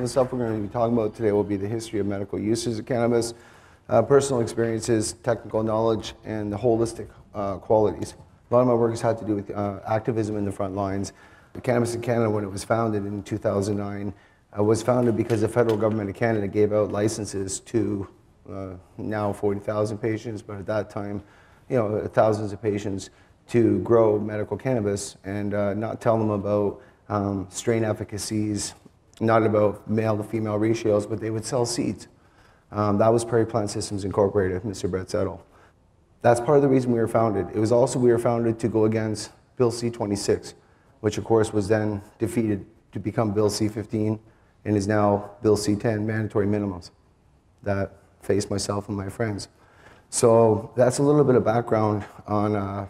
the stuff we're going to be talking about today will be the history of medical uses of cannabis, personal experiences, technical knowledge, and the holistic qualities. A lot of my work has had to do with activism in the front lines. Cannabis in Canada, when it was founded in 2009, was founded because the federal government of Canada gave out licenses to now 40,000 patients, but at that time, thousands of patients to grow medical cannabis and not tell them about strain efficacies, not about male to female ratios, but they would sell seeds. That was Prairie Plant Systems Incorporated, Mr. Brett Settle. That's part of the reason we were founded. It was also, we were founded to go against Bill C-26, which of course was then defeated to become Bill C-15 and is now Bill C-10, mandatory minimums that face myself and my friends. So that's a little bit of background on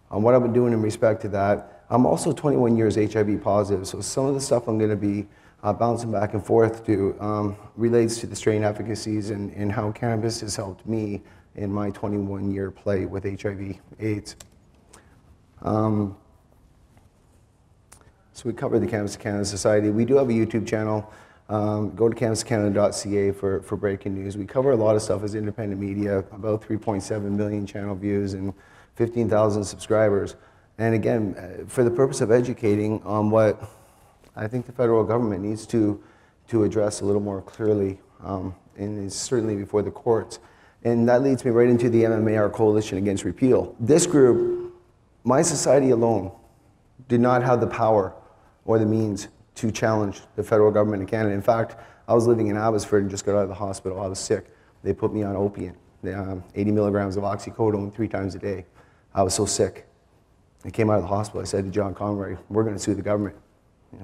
what I've been doing in respect to that. I'm also 21 years HIV positive, so some of the stuff I'm going to be bouncing back and forth to relates to the strain efficacies and how cannabis has helped me in my 21-year play with HIV/AIDS. So we covered the Cannabis Canada Society. We do have a YouTube channel. Go to cannabiscanada.ca for breaking news. We cover a lot of stuff as independent media, about 3.7 million channel views and 15,000 subscribers. And again, for the purpose of educating on what I think the federal government needs to address a little more clearly, and is certainly before the courts. And that leads me right into the MMAR Coalition against Repeal. This group, my society alone, did not have the power or the means to challenge the federal government in Canada. In fact, I was living in Abbotsford and just got out of the hospital. I was sick. They put me on opiate, 80 milligrams of oxycodone 3 times a day. I was so sick. I came out of the hospital. I said to John Conroy, "We're going to sue the government."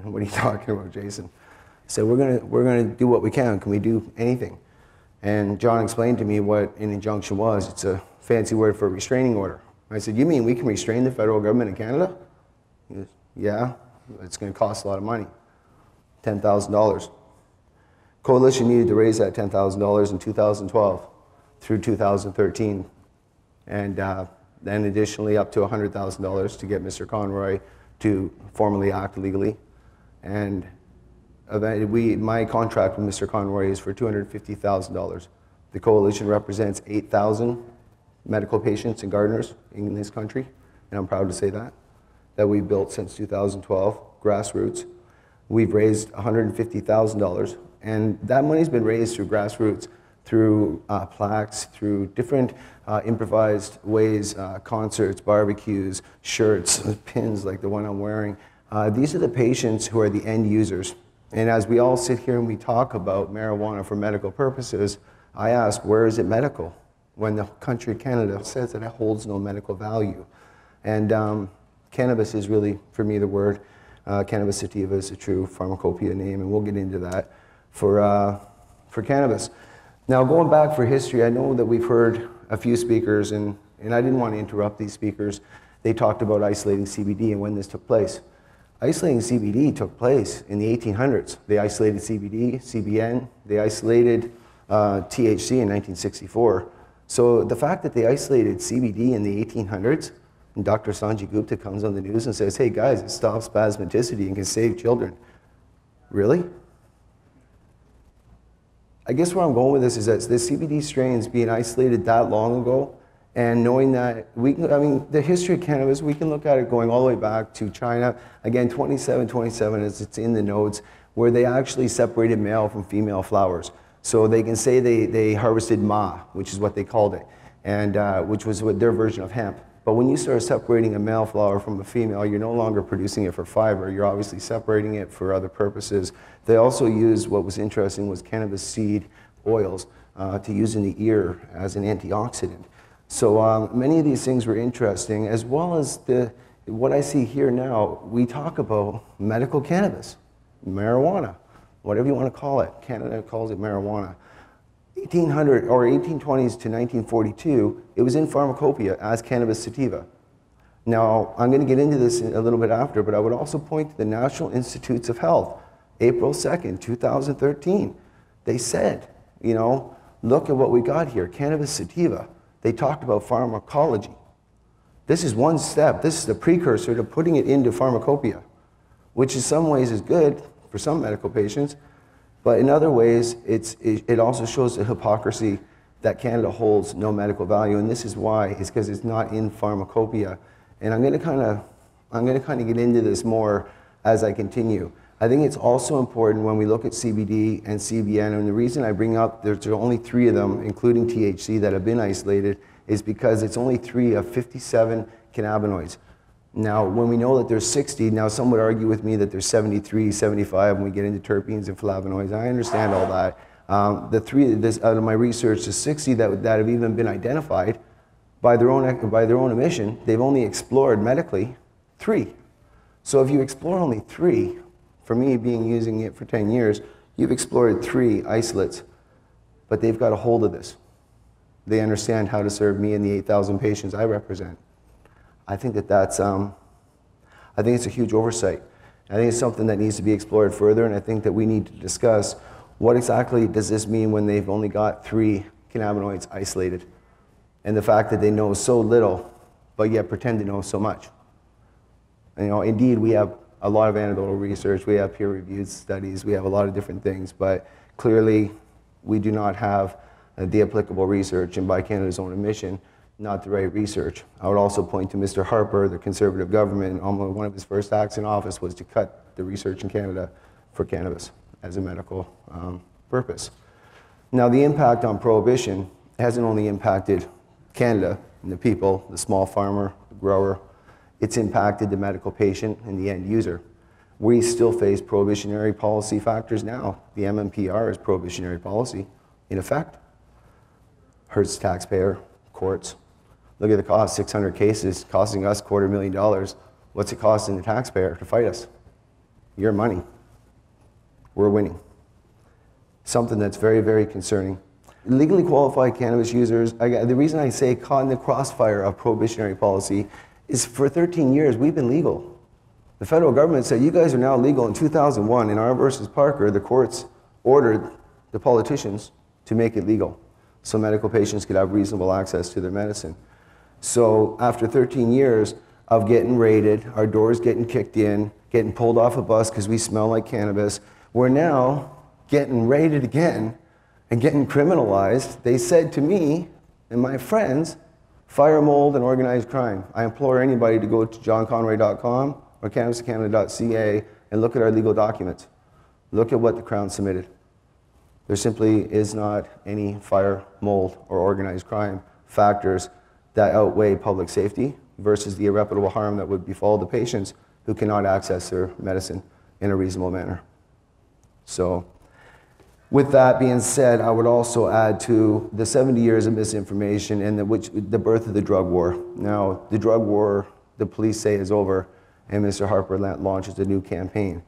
"What are you talking about, Jason?" I said, we're going to do what we can. Can we do anything?" And John explained to me what an injunction was. It's a fancy word for a restraining order. I said, "You mean we can restrain the federal government in Canada?" He goes, "Yeah, it's going to cost a lot of money, $10,000. Coalition needed to raise that $10,000 in 2012 through 2013. And then additionally up to $100,000 to get Mr. Conroy to formally act legally. And my contract with Mr. Conroy is for $250,000. The coalition represents 8,000 medical patients and gardeners in this country, and I'm proud to say that we've built since 2012, grassroots. We've raised $150,000, and that money's been raised through grassroots, through plaques, through different improvised ways, concerts, barbecues, shirts, pins like the one I'm wearing. These are the patients who are the end users. And as we all sit here and we talk about marijuana for medical purposes, I ask, where is it medical? When the country of Canada says that it holds no medical value. And cannabis is really, for me, the word. Cannabis sativa is a true pharmacopoeia name, and we'll get into that for cannabis. Now, going back for history, I know that we've heard a few speakers, and I didn't want to interrupt these speakers. They talked about isolating CBD and when this took place. Isolating CBD took place in the 1800s. They isolated CBD, CBN, they isolated THC in 1964. So the fact that they isolated CBD in the 1800s, and Dr. Sanjay Gupta comes on the news and says, "Hey guys, it stops spasmodicity and can save children." Really? I guess where I'm going with this is that the CBD strains being isolated that long ago, and knowing that the history of cannabis, we can look at it going all the way back to China. Again, 2727, as it's in the notes, where they actually separated male from female flowers. So they can say they harvested ma, which is what they called it, and which was their version of hemp. But when you start separating a male flower from a female, you're no longer producing it for fiber. You're obviously separating it for other purposes. They also used, what was interesting, was cannabis seed oils to use in the ear as an antioxidant. So many of these things were interesting, as well as what I see here now. We talk about medical cannabis, marijuana, whatever you want to call it. Canada calls it marijuana. 1800 or 1820s to 1942, it was in pharmacopoeia as cannabis sativa. Now, I'm going to get into this a little bit after, but I would also point to the National Institutes of Health, April 2nd, 2013. They said, look at what we got here, cannabis sativa. They talked about pharmacology. This is one step. This is the precursor to putting it into pharmacopoeia, which in some ways is good for some medical patients. But in other ways, it also shows the hypocrisy that Canada holds no medical value, and this is why. It's because it's not in pharmacopoeia. And I'm going to kind of get into this more as I continue. I think it's also important when we look at CBD and CBN, and the reason I bring up there's only 3 of them, including THC, that have been isolated, is because it's only 3 of 57 cannabinoids. Now, when we know that there's 60, now some would argue with me that there's 73, 75 when we get into terpenes and flavonoids. I understand all that. The 3 out of my research, the 60 that have even been identified by their own admission, they've only explored medically 3. So if you explore only 3, for me using it for 10 years, you've explored 3 isolates, but they've got a hold of this. They understand how to serve me and the 8,000 patients I represent. I think that's I think it's a huge oversight. I think it's something that needs to be explored further, and I think that we need to discuss what exactly does this mean when they've only got 3 cannabinoids isolated, and the fact that they know so little, but yet pretend to know so much. And, you know, indeed, we have a lot of anecdotal research, we have peer-reviewed studies, we have a lot of different things, but clearly we do not have the applicable research, and by Canada's own admission, not the right research. I would also point to Mr. Harper, the Conservative government. One of his first acts in office was to cut the research in Canada for cannabis as a medical purpose. Now, the impact on prohibition hasn't only impacted Canada and the people, the small farmer, the grower. It's impacted the medical patient and the end user. We still face prohibitionary policy factors now. The MMPR is prohibitionary policy in effect. Hurts taxpayer, courts. Look at the cost, 600 cases costing us $250,000. What's it costing the taxpayer to fight us? Your money. We're winning. Something that's very, very concerning. Legally qualified cannabis users, the reason I say caught in the crossfire of prohibitionary policy is for 13 years we've been legal. The federal government said you guys are now legal in 2001. In R versus Parker, the courts ordered the politicians to make it legal so medical patients could have reasonable access to their medicine. So after 13 years of getting raided, our doors getting kicked in, getting pulled off a bus because we smell like cannabis, we're now getting raided again and getting criminalized. They said to me and my friends, fire, mold, and organized crime. I implore anybody to go to johnconroy.com or cannabiscanada.ca and look at our legal documents. Look at what the Crown submitted. There simply is not any fire, mold, or organized crime factors that outweigh public safety versus the irreparable harm that would befall the patients who cannot access their medicine in a reasonable manner. So, with that being said, I would also add to the 70 years of misinformation and the birth of the drug war. Now, the drug war, the police say, is over, and Mr. Harper launches a new campaign.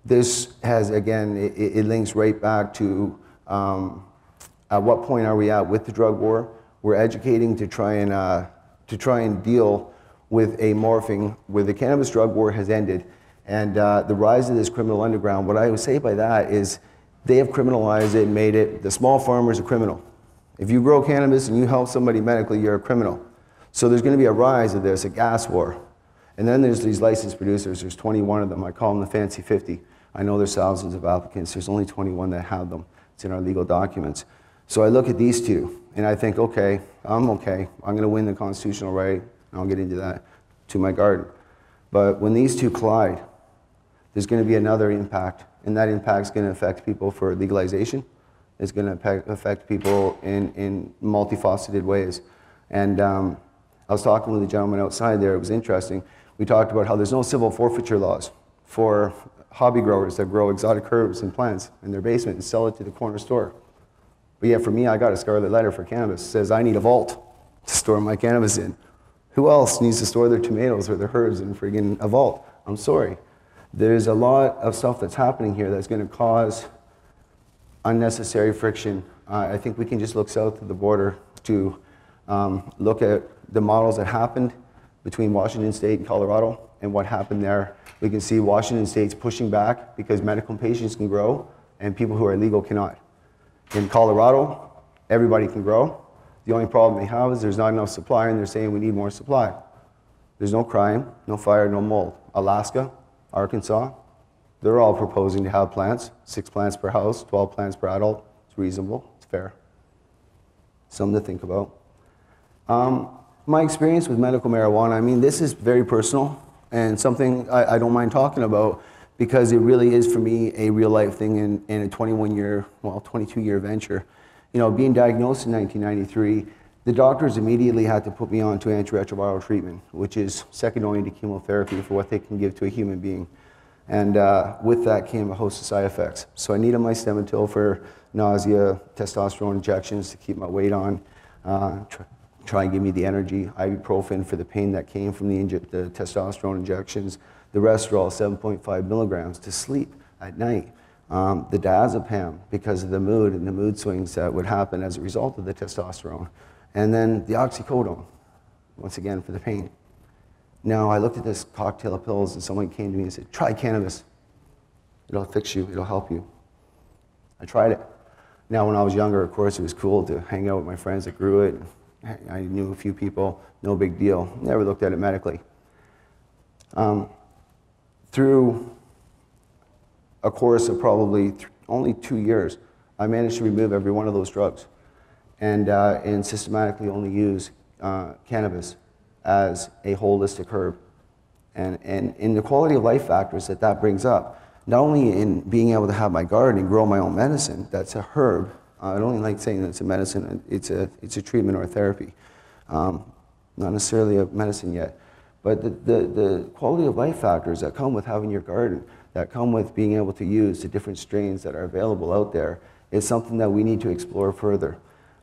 This has, again, it links right back to at what point are we at with the drug war? We're educating to try and deal with a morphing where the cannabis drug war has ended, and the rise of this criminal underground. What I would say by that is they have criminalized it and made it, the small farmer's a criminal. If you grow cannabis and you help somebody medically, you're a criminal. So there's going to be a rise of this, a gas war. And then there's these licensed producers. There's 21 of them. I call them the fancy 50. I know there's thousands of applicants. There's only 21 that have them. It's in our legal documents. So I look at these two, and I think, okay. I'm going to win the constitutional right, and I'll get into that, to my garden. But when these two collide, there's going to be another impact, and that impact is going to affect people for legalization. It's going to affect people in multifaceted ways. And I was talking with a gentleman outside there. It was interesting. We talked about how there's no civil forfeiture laws for hobby growers that grow exotic herbs and plants in their basement and sell it to the corner store. But yeah, for me, I got a scarlet letter for cannabis. It says I need a vault to store my cannabis in. Who else needs to store their tomatoes or their herbs in friggin' a vault? I'm sorry. There's a lot of stuff that's happening here that's going to cause unnecessary friction. I think we can just look south of the border to look at the models that happened between Washington State and Colorado and what happened there. We can see Washington State's pushing back because medical patients can grow and people who are legal cannot. In Colorado, everybody can grow. The only problem they have is there's not enough supply, and they're saying we need more supply. There's no crime, no fire, no mold. Alaska, Arkansas, They're all proposing to have plants, 6 plants per house, 12 plants per adult. It's reasonable, it's fair. Something to think about. My experience with medical marijuana, I mean, this is very personal and something I don't mind talking about because it really is for me a real life thing in a 22-year venture. You know, being diagnosed in 1993, the doctors immediately had to put me on to antiretroviral treatment, which is second only to chemotherapy for what they can give to a human being. And with that came a host of side effects. So I needed my Stemetil for nausea, testosterone injections to keep my weight on, try and give me the energy, ibuprofen for the pain that came from the testosterone injections, the Restorol 7.5 milligrams to sleep at night, the diazepam because of the mood and the mood swings that would happen as a result of the testosterone, and then the oxycodone, once again for the pain. Now I looked at this cocktail of pills and someone came to me and said, try cannabis. It'll fix you, it'll help you. I tried it. Now when I was younger, of course, it was cool to hang out with my friends that grew it. I knew a few people, no big deal. Never looked at it medically. Through a course of probably only 2 years, I managed to remove every one of those drugs and systematically only use cannabis as a holistic herb. And in the quality of life factors that brings up, not only in being able to have my garden and grow my own medicine, that's a herb. I don't even like saying that it's a medicine, it's a treatment or a therapy. Not necessarily a medicine yet. But the quality of life factors that come with having your garden, that come with being able to use the different strains that are available out there, is something that we need to explore further.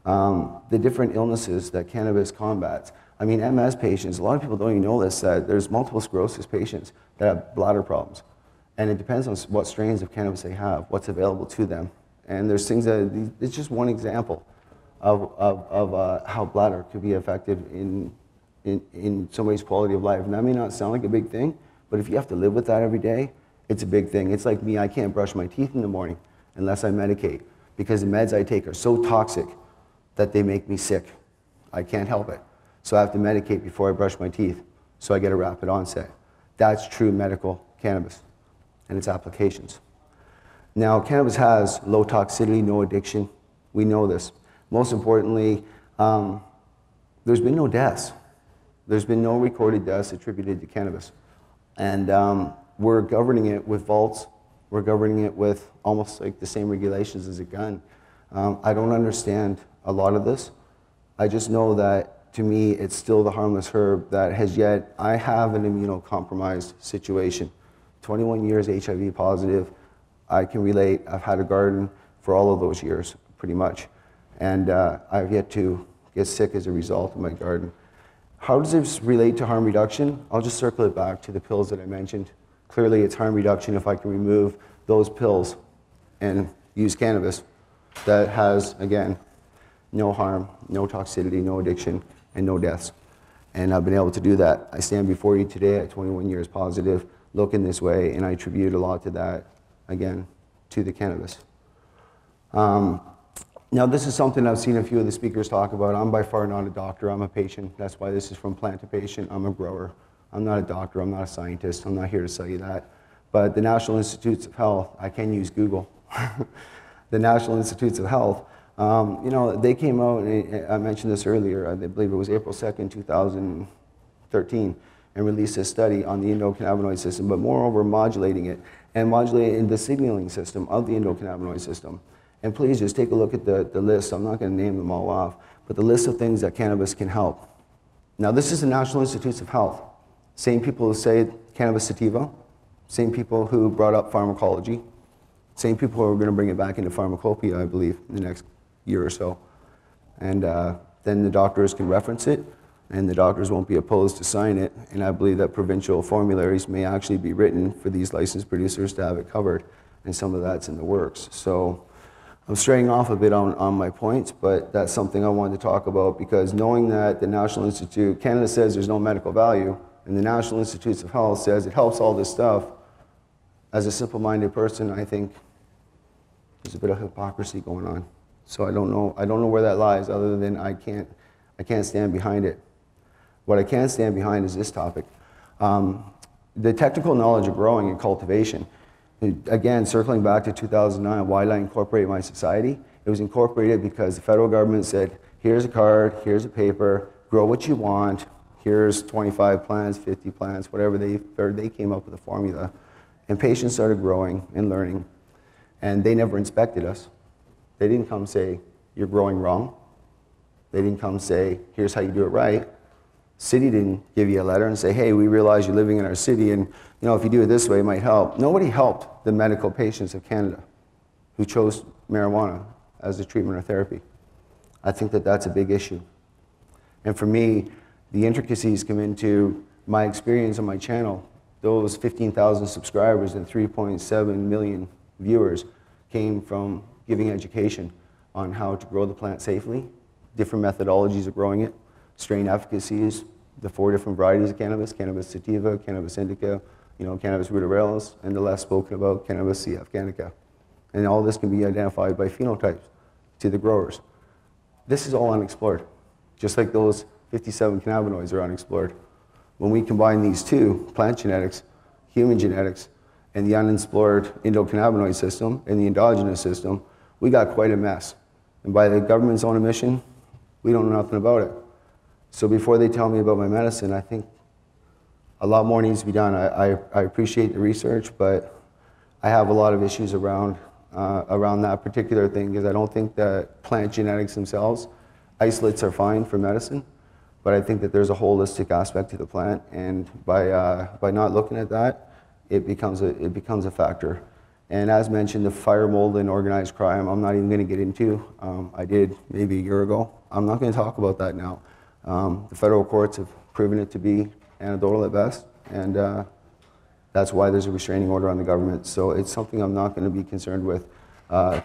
The different illnesses that cannabis combats. I mean, MS patients, a lot of people don't even know this, that there's multiple sclerosis patients that have bladder problems. And it depends on what strains of cannabis they have, what's available to them. And there's things that, it's just one example of how bladder could be affected in somebody's quality of life. And that may not sound like a big thing, but if you have to live with that every day, it's a big thing. It's like me, I can't brush my teeth in the morning unless I medicate, because the meds I take are so toxic that they make me sick. I can't help it. So I have to medicate before I brush my teeth, so I get a rapid onset. That's true medical cannabis and its applications. Now, cannabis has low toxicity, no addiction. We know this. Most importantly, there's been no deaths. There's been no recorded deaths attributed to cannabis. And we're governing it with vaults. We're governing it with almost like the same regulations as a gun. I don't understand a lot of this. I just know that, to me, it's still the harmless herb that has yet, I have an immunocompromised situation. 21 years HIV positive. I can relate. I've had a garden for all of those years, pretty much. And I've yet to get sick as a result of my garden. How does this relate to harm reduction? I'll just circle it back to the pills that I mentioned. Clearly, it's harm reduction if I can remove those pills and use cannabis that has, again, no harm, no toxicity, no addiction, and no deaths. And I've been able to do that. I stand before you today at 21 years positive, looking this way, and I attribute a lot to that, again, to the cannabis. Now, this is something I've seen a few of the speakers talk about. I'm by far not a doctor, I'm a patient. That's why this is from plant to patient. I'm a grower. I'm not a doctor, I'm not a scientist. I'm not here to sell you that. But the National Institutes of Health, I can use Google. The National Institutes of Health, you know, they came out, and I mentioned this earlier, I believe it was April 2nd, 2013, and released a study on the endocannabinoid system, but moreover modulating it, and modulating the signaling system of the endocannabinoid system. And please just take a look at the list. I'm not going to name them all off, but the list of things that cannabis can help. Now, this is the National Institutes of Health. Same people who say cannabis sativa, same people who brought up pharmacology, same people who are going to bring it back into pharmacopoeia, I believe, in the next year or so. And then the doctors can reference it, and the doctors won't be opposed to sign it. And I believe that provincial formularies may actually be written for these licensed producers to have it covered, and some of that's in the works. So I'm straying off a bit on my points, but that's something I wanted to talk about, because knowing that the National Institute, Canada says there's no medical value, and the National Institutes of Health says it helps all this stuff, as a simple-minded person, I think there's a bit of hypocrisy going on. So I don't know where that lies, other than I can't stand behind it. What I can stand behind is this topic. The technical knowledge of growing and cultivation. Again, circling back to 2009, why did I incorporate my society? It was incorporated because the federal government said, here's a card, here's a paper, grow what you want, here's 25 plants, 50 plants, whatever they came up with a formula. And patients started growing and learning, and they never inspected us. They didn't come say, you're growing wrong. They didn't come say, here's how you do it right. City didn't give you a letter and say, hey, we realize you're living in our city, and if you do it this way, it might help. Nobody helped the medical patients of Canada who chose marijuana as a treatment or therapy. I think that that's a big issue. And for me, the intricacies come into my experience on my channel. Those 15,000 subscribers and 3.7 million viewers came from giving education on how to grow the plant safely, different methodologies of growing it, strain efficacies, the 4 different varieties of cannabis, cannabis sativa, cannabis indica, cannabis ruderalis, and the less spoken about cannabis CF candica. And all this can be identified by phenotypes to the growers. This is all unexplored, just like those 57 cannabinoids are unexplored. When we combine these two, plant genetics, human genetics, and the unexplored endocannabinoid system and the endogenous system, we got quite a mess. And by the government's own admission, we don't know nothing about it. So before they tell me about my medicine, I think a lot more needs to be done. I appreciate the research, but I have a lot of issues around that particular thing, because I don't think that plant genetics themselves, isolates are fine for medicine, but I think that there's a holistic aspect to the plant, and by not looking at that, it becomes a factor. And as mentioned, the fire, mold, and organized crime, I'm not even going to get into. I did maybe a year ago. I'm not going to talk about that now. The federal courts have proven it to be anecdotal at best, and that's why there's a restraining order on the government. So it's something I'm not going to be concerned with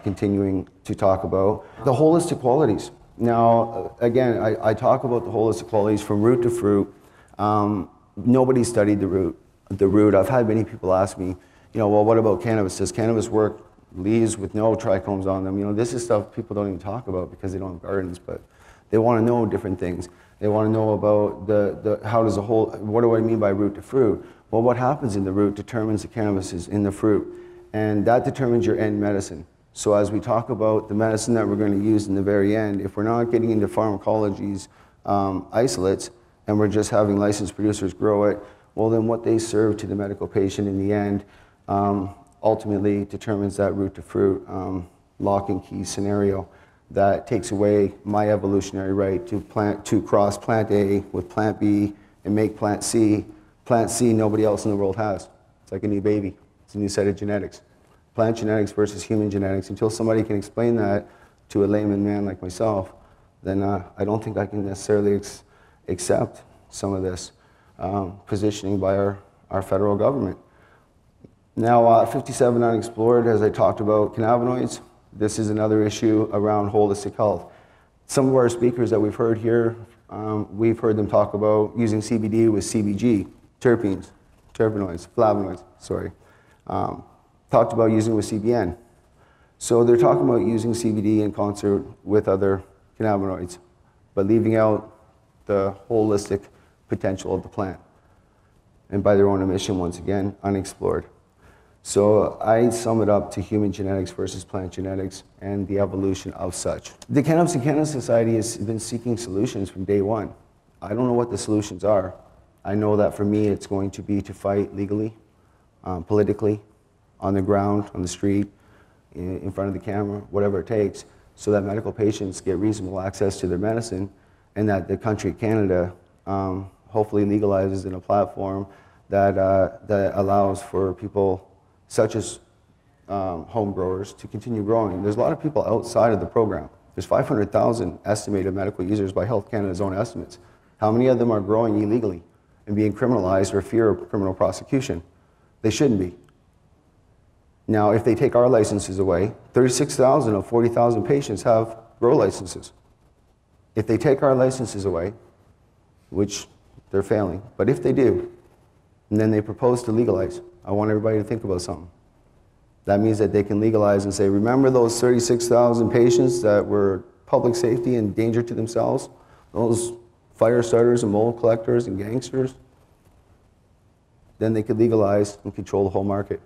continuing to talk about. The holistic qualities. Now, again, I talk about the holistic qualities from root to fruit. Nobody studied the root. I've had many people ask me, well, what about cannabis? Does cannabis work leaves with no trichomes on them? This is stuff people don't even talk about because they don't have gardens, but they want to know different things. They want to know about how does the whole, what do I mean by root to fruit? Well, what happens in the root determines the cannabis is in the fruit, and that determines your end medicine. So as we talk about the medicine that we're going to use in the very end, if we're not getting into pharmacology's isolates, and we're just having licensed producers grow it, well then what they serve to the medical patient in the end ultimately determines that root to fruit lock and key scenario that takes away my evolutionary right to cross plant A with plant B and make plant C. Plant C nobody else in the world has. It's like a new baby. It's a new set of genetics. Plant genetics versus human genetics. Until somebody can explain that to a layman man like myself, then I don't think I can necessarily accept some of this positioning by our federal government. Now, 57 unexplored, as I talked about cannabinoids. This is another issue around holistic health. Some of our speakers that we've heard here, we've heard them talk about using CBD with CBG, terpenes, terpenoids, flavonoids, sorry. Talked about using it with CBN. So they're talking about using CBD in concert with other cannabinoids, but leaving out the holistic potential of the plant. And by their own admission, once again, unexplored. So I sum it up to human genetics versus plant genetics and the evolution of such. The Cannabis and Cannabis Society has been seeking solutions from day one. I don't know what the solutions are. I know that for me it's going to be to fight legally, politically, on the ground, on the street, in front of the camera, whatever it takes, so that medical patients get reasonable access to their medicine, and that the country, Canada, hopefully legalizes in a platform that allows for people such as home growers to continue growing. There's a lot of people outside of the program. There's 500,000 estimated medical users by Health Canada's own estimates. How many of them are growing illegally and being criminalized or fear of criminal prosecution? They shouldn't be. Now, if they take our licenses away, 36,000 of 40,000 patients have grow licenses. If they take our licenses away, which they're failing, but if they do, and then they propose to legalize, I want everybody to think about something. That means that they can legalize and say, remember those 36,000 patients that were public safety and danger to themselves? Those fire starters and mold collectors and gangsters? Then they could legalize and control the whole market.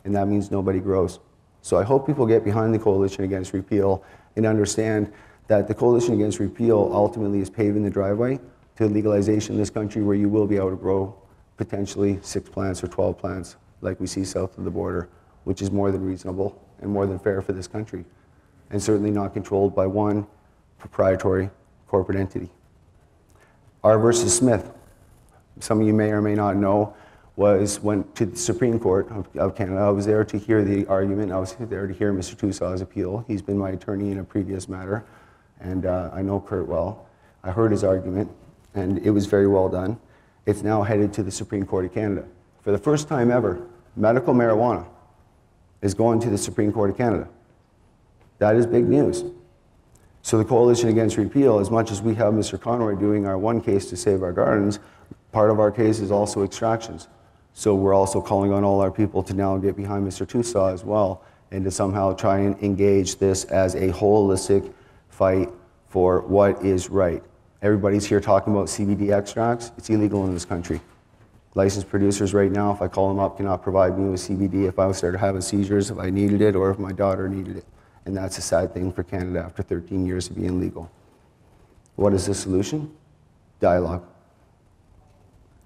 and that means nobody grows. So I hope people get behind the Coalition Against Repeal and understand that the Coalition Against Repeal ultimately is paving the driveway to legalization in this country, where you will be able to grow potentially 6 plants or 12 plants like we see south of the border, which is more than reasonable and more than fair for this country, and certainly not controlled by one proprietary corporate entity. R versus Smith, some of you may or may not know, went to the Supreme Court of Canada. I was there to hear the argument. I was there to hear Mr. Tussaw's appeal. He's been my attorney in a previous matter, and I know Kurt well. I heard his argument, and it was very well done. It's now headed to the Supreme Court of Canada. For the first time ever, medical marijuana is going to the Supreme Court of Canada. That is big news. So the Coalition Against Repeal, as much as we have Mr. Conroy doing our one case to save our gardens, part of our case is also extractions. So we're also calling on all our people to now get behind Mr. Tussaw as well, and to somehow try and engage this as a holistic fight for what is right. Everybody's here talking about CBD extracts. It's illegal in this country. Licensed producers right now, if I call them up, cannot provide me with CBD if I was started having seizures, if I needed it, or if my daughter needed it. And that's a sad thing for Canada after 13 years of being legal. What is the solution? Dialogue.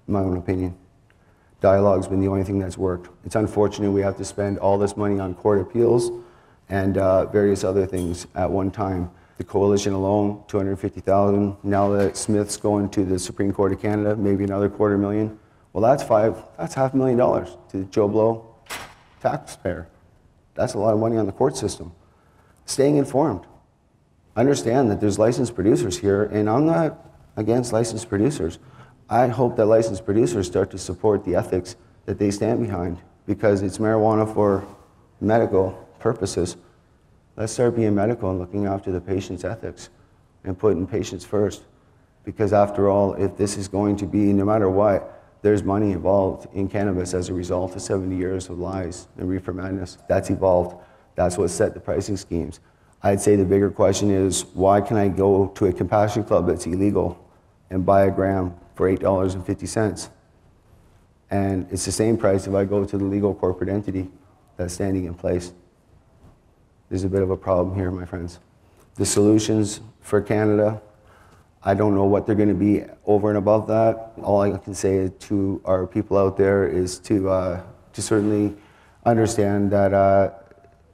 In my own opinion. Dialogue's been the only thing that's worked. It's unfortunate we have to spend all this money on court appeals and various other things at one time. The coalition alone, $250,000. Now that Smith's going to the Supreme Court of Canada, maybe another $250,000. Well, that's $500,000 to the Joe Blow taxpayer. That's a lot of money on the court system. Staying informed. Understand that there's licensed producers here, and I'm not against licensed producers. I hope that licensed producers start to support the ethics that they stand behind, because it's marijuana for medical purposes. Let's start being medical and looking after the patient's ethics and putting patients first. Because after all, if this is going to be, no matter what, there's money involved in cannabis as a result of 70 years of lies and reefer madness. That's evolved. That's what set the pricing schemes. I'd say the bigger question is, why can I go to a compassion club that's illegal and buy a gram for $8.50? And it's the same price if I go to the legal corporate entity that's standing in place. There's a bit of a problem here, my friends. The solutions for Canada, I don't know what they're going to be over and above that. All I can say to our people out there is to certainly understand that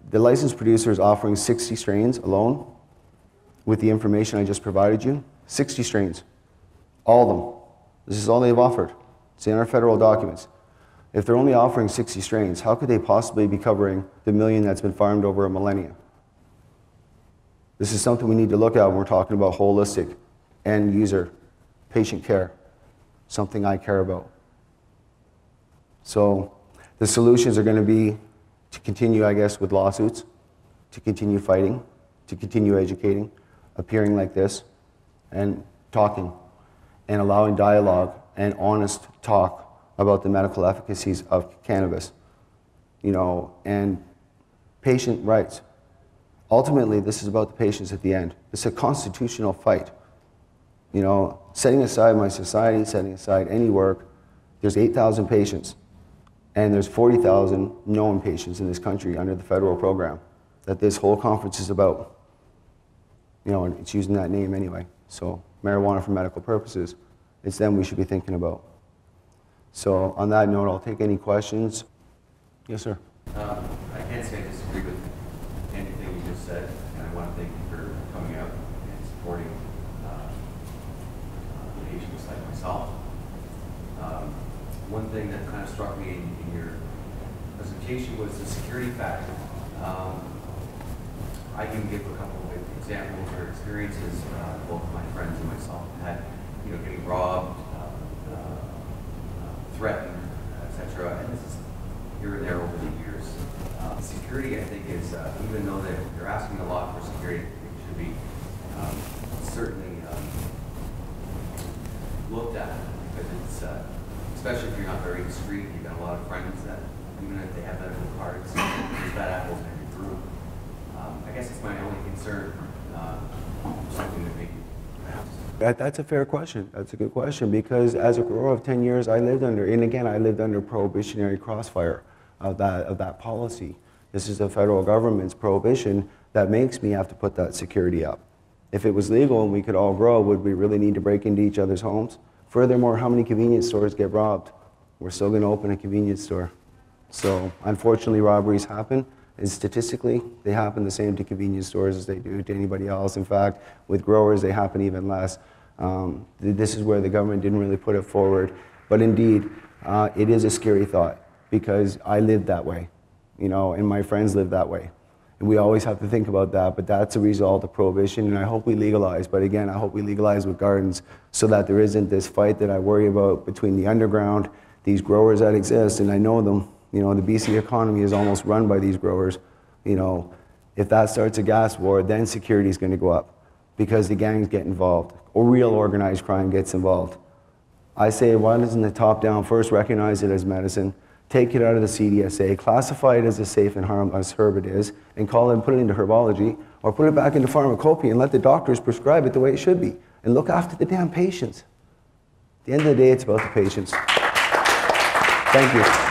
the licensed producer is offering 60 strains alone with the information I just provided you. 60 strains. All of them. This is all they've offered. It's in our federal documents. If they're only offering 60 strains, how could they possibly be covering the 1 million that's been farmed over a millennia? This is something we need to look at when we're talking about holistic end user patient care, something I care about. So the solutions are going to be to continue, I guess, with lawsuits, to continue fighting, to continue educating, appearing like this, and talking, and allowing dialogue and honest talk about the medical efficacies of cannabis, you know, and patient rights. Ultimately, this is about the patients at the end. It's a constitutional fight. You know, setting aside my society, setting aside any work, there's 8,000 patients, and there's 40,000 known patients in this country under the federal program that this whole conference is about. You know, and it's using that name anyway. So, marijuana for medical purposes, it's them we should be thinking about. So, on that note, I'll take any questions. Yes, sir. I can't say I disagree with anything you just said, and I want to thank you for coming out and supporting patients like myself. One thing that kind of struck me in your presentation was the security factor. I can give a couple of examples or experiences, both my friends and myself had, you know, getting robbed, threatened, etc. And this is here and there over the years. Security, I think, is even though they're asking a lot for security, it should be certainly looked at, because it's especially if you're not very discreet. You've got a lot of friends that even if they have medical cards, there's bad apples in every group. I guess it's my only concern. Something that maybe perhaps. That's a fair question. That's a good question, because as a grower of 10 years, I lived under, and again, I lived under prohibitionary crossfire. of that policy. This is the federal government's prohibition that makes me have to put that security up. If it was legal and we could all grow, would we really need to break into each other's homes? Furthermore, how many convenience stores get robbed? We're still going to open a convenience store. So unfortunately, robberies happen. And statistically, they happen the same to convenience stores as they do to anybody else. In fact, with growers, they happen even less. This is where the government didn't really put it forward. But indeed, it is a scary thought because I lived that way, you know, and my friends lived that way. And we always have to think about that, but that's a result of prohibition, and I hope we legalize. But again, I hope we legalize with gardens so that there isn't this fight that I worry about between the underground, these growers that exist, and I know them. You know, the BC economy is almost run by these growers. You know, if that starts a gas war, then security is going to go up because the gangs get involved or real organized crime gets involved. I say, why doesn't the top down first recognize it as medicine, take it out of the CDSA, classify it as a safe and harmless herb it is, and call it and put it into herbology, or put it back into pharmacopoeia and let the doctors prescribe it the way it should be, and look after the damn patients. At the end of the day, it's about the patients. Thank you.